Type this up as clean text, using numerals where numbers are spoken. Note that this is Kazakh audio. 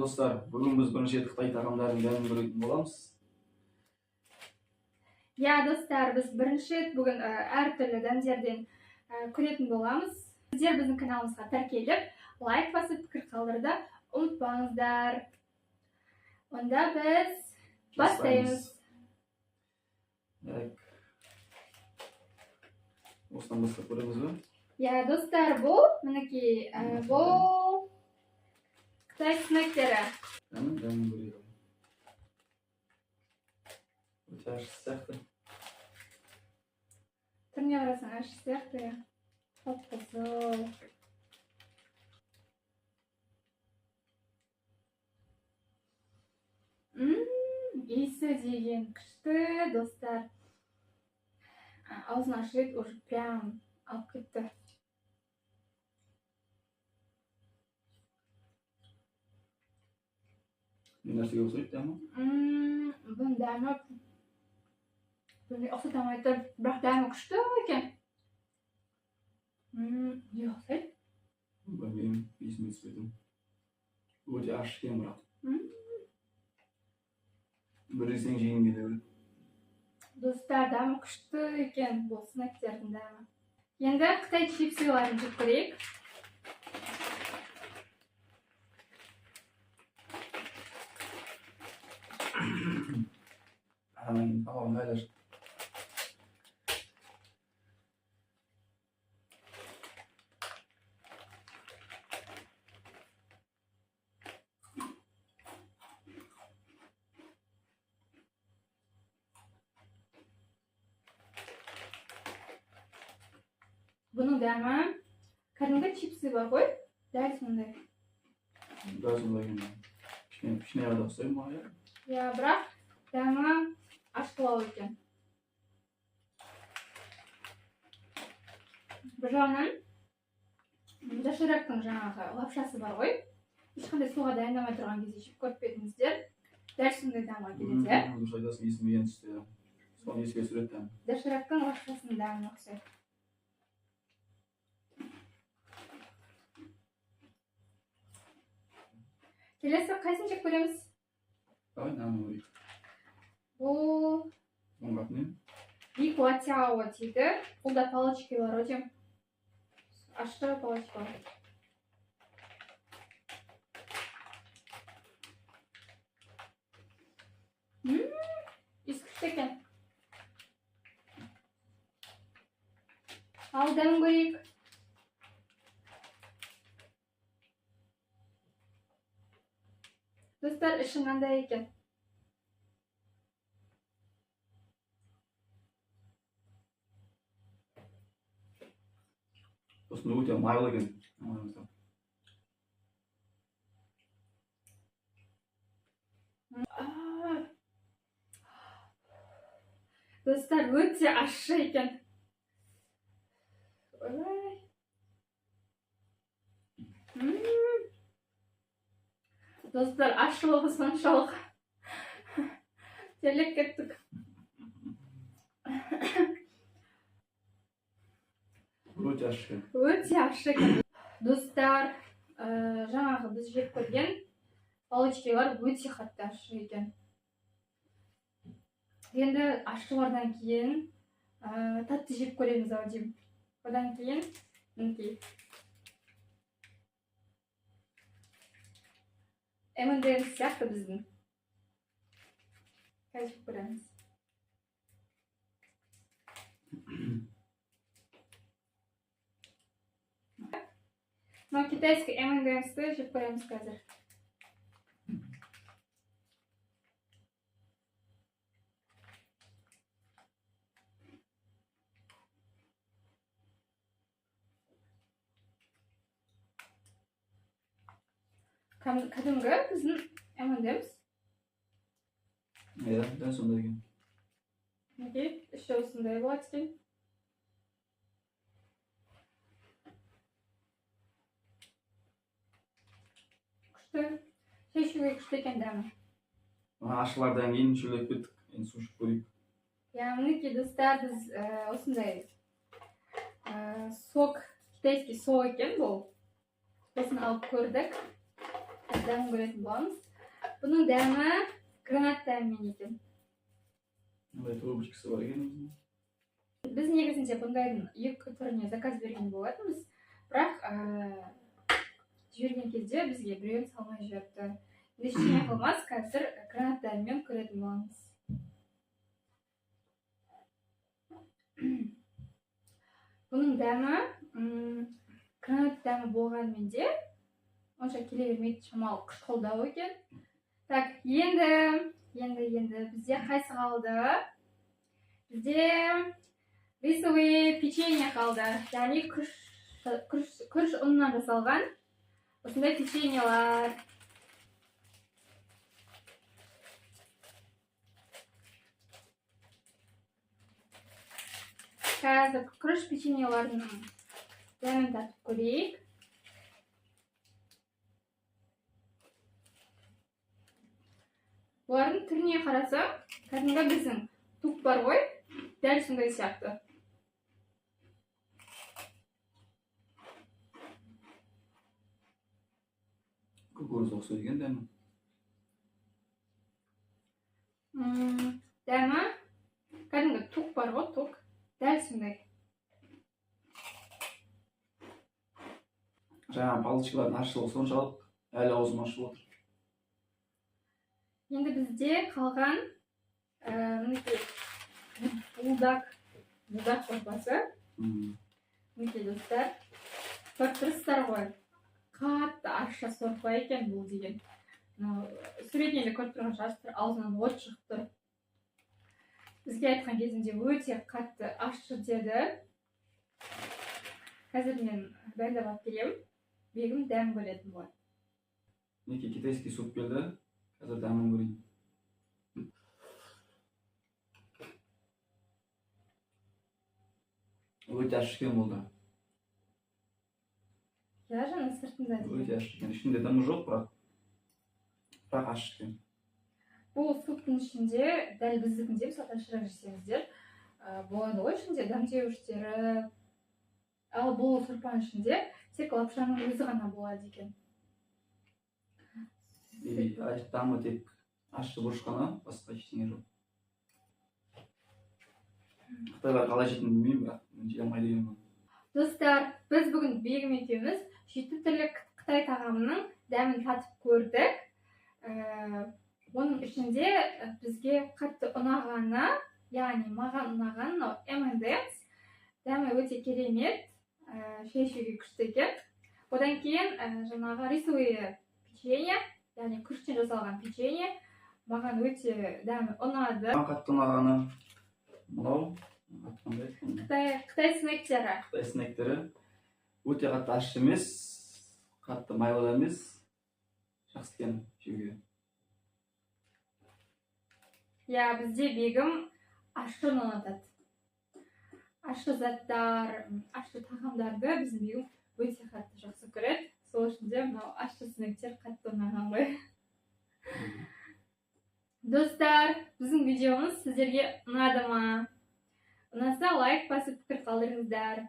dostlar, bugün biz birinci Xitoy taomlarini dämini görýän bolamiz. Ya dostlar, biz birinchi bugün her türlü dämlerden көретін bolamız. Sizler bizning kanalimizga tarkelip, like basıp fikir qoldirda unutmangizlar. Onda biz başlayamiz. Evet. Ostan başlap koýamyzby? Ya dostlar, bu miniki bu Xitoy snackleri. Dämini görýär. Ötäş sakdy. Tırnağa arasına açsak da ya. Çok güzel. İyisi degen kıştı dostlar. Ağzını açtık, уже прям alıp gitti. Nerse görsek dämi? Bunun dämi böyle asıdan aytır, бірақ dämi kıştı eken. Yoxsay. Bilmem, ismini söyledim. Öte aşkım Murat. Birisiň jeýin gelir. Dostlar, dämi kıştı eken bu snacklerden dämi. Endi Xitoy chipsilaryny jep göreyik. Hemen tamam neler? Bunun dämi kadimgi chipsi bar goý. Däl şunday. Gözüm oyunu. Pişne ýa-da oksayım var ya. Ya бірақ dämi aşkılaw eken. Bir jagынан daşyrakdyň janagy lapşasy bar goý. Hiç kanday suga daýandamay turgan кезде içip görüp berdiňizler. Däl şunday dämga gelýär. Bu şaýdasy ismi ýenişdi. Son esge süretden. Daşyrakdyň lapşasynyň dämine okşaýar. Kelesi kaysını çek göremiz? Aynen öyle. Bu Ongat ne? bir kuatyawa deydi. Bulda palaçki var hocam. Aşağı palaçki var. İskişte eken. Al däm göreyik. Dostlar, işin qanday eken? Dostum öte maylı eken. Dostlar, öte aşağı eken. Olay. Dostlar, aşılı sonşalık. Telek kettik. Öte aşkı. Öte aşağı eken. Dostlar, жаңағы biz жеп көрген палочкалар өте қатты ащы екен. Енді ащылардан кейін татты жеп көреміз ау деймін. Одан кейін мінекей. M&M's сияқты біздің. Қазір көреміз. Но китайский M&M's'ті жеп көреміз қазір. Kadimgi bizning M&M's. Ya, ben sonunda eken. Мінекей, іші осындай болады екен. Күшті. Шешуге күшті екен дәмі. Aşılardan keyin şöyle bir sushib ko'raylik. Ya мінекей достар, biz осындай sok, kitayskiy sok ekan bu. Osini olib ko'rdik. дәмін көретін боламыз. Бұның дәмі гранат дәмімен екен. Мындай трубочкасы бар екен. Біз негізінде бұндайдың екі түріне заказ берген болатынбыз. Бірақ жіберген кезде бізге біреуін салмай жіберді. Ештеңе қылмас, қазір гранат дәмімен көретін боламыз. Бұның дәмі гранат дәмі болғанмен де онша келе бермейді, шамалы қышқылдау екен. Так, енді бізде қайсы қалды? Бізде рисовый печенье қалды. Яғни күріш ұнынан жасалған осындай печеньелар. Қазір күріш печеньелардың дәмін татып көрейік. Олардың түріне қараса, кәдімгі біздің тук бар ғой, дәл сондай сияқты. Көкөніс ұқсайды екен дәмі. Дәмі кәдімгі тук бар ғой, тук. Дәл сондай. Жаңа палочкалардың ашылығы соншалық әлі аузым ашып отыр. Енді бізде қалған бұлдақ сорпасы. Мінекей достар, көріп тұрсыздар ғой, қатты ащы сорпа екен бұл деген. Суретінен де көріп тұрған шығарсыздар, аузынан от шығып тұр. Бізге айтқан кезінде өте қатты ащы деді. Қазір мен дайындап алып келемін. Бегім дәм көретін болады. Мінекей китайский суп келді. Қазір дәмін көрейін. Өте ащы екен болды. Я жаңа сыртында дейін. Өте ащы екен. Ішінде дымы жоқ, бірақ ащы екен. Бұл суптың ішінде, дәл біздікінде мысалы шырақ жесеңіздер, болады ғой ішінде дәмдеуіштері. Ал бұл сорпаның ішінде тек лапшаның өзі ғана болады екен. Дамы тек ащы бұрыш қана, басқа ештеңе жоқ. Қытайлар қалай жейтінін білмеймін, бірақ мен жей алмайды екенмін. Достар, біз бүгін Бегім екеуміз 7 түрлі Қытай тағамының дәмін татып көрдік. Оның ішінде бізге қатты ұнағаны, яғни маған ұнаған M&M's дәмі өте керемет, шешуге күшті екен. Одан кейін жаңағы рисовый печенье, яғни күріштен жасалған печенье маған өте дәмі ұнады. Қатты ұнағаны мынау Қытай снектері. Қытай снектері өте қатты ащы емес, қатты майлы да емес, жақсы екен жеуге. Я, бізде Бегім ащыны ұнатады. Ащы заттар, ащы тағамдарды біздің Бегім өте қатты жақсы көреді. Сол үшін де мынау ащы снектер қатты ұнаған ғой. Достар, біздің видеомыз сіздерге ұнады ма? Ұнаса лайк басып пікір қалдырыңыздар.